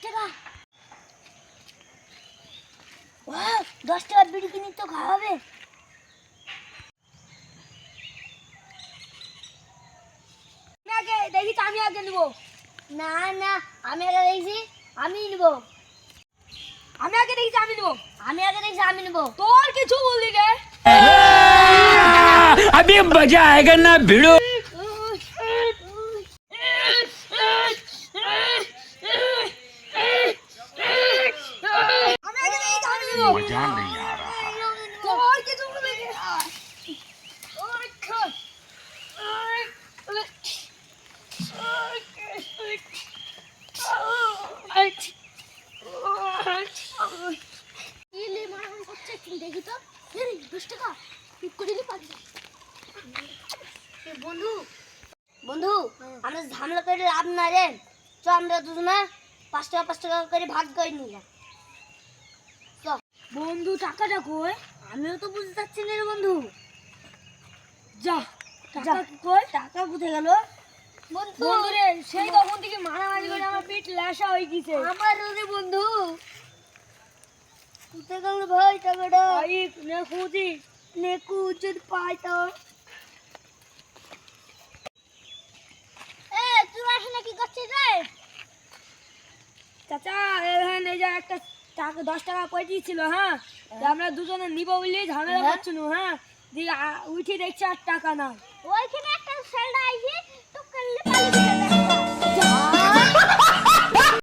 টাকা। 10 টাকা বিড়ি কিনে তো খাওয়াবে। আমি আগে নিব। না না, আমি আগে দেখছি আমি নিব। আমি আগে দেখছি আমি নিব। আমি আগে দেখছি আমি নিব। তোর কিছু বললি রে? अभी मजा आएगा ना भिड़ो। मजा नहीं आ रहा। তোর কিছু বললি রে? দেখি তো 10 টাকা বন্ধু বন্ধু, আমরা ঝামেলা করে লাভ না রে। চ আমরা দুজনে 5 টাকা করে ভাগ করে নিলাম। বন্ধু টাকাটা কই? আমিও তো বুঝতে পারছি না রে বন্ধু। যা টাকা কই? টাকা কোথায় গেল? বন্ধু রে, সেই তখন থেকে মারামারি করে আমার পেট লাশা হয়ে গেছে। আমার রে বন্ধু, কোথায় গেল ভাই টাকাটা? ভাই নে খুঁজি, নে খুঁজি পাই তো। তুই এখানে কি করছিস রে? চাচা এখানে যা একটা টাকা 10 টাকা পয়সা হ্যাঁ, আমরা দুজনে নিব বলে ঝামেলা করছিল। হ্যাঁ, দিয়ে উঠে দেখছি আর টাকা না। ওইখানে একটা ছেলেটা আইছে তো করলে পালিয়ে গেল।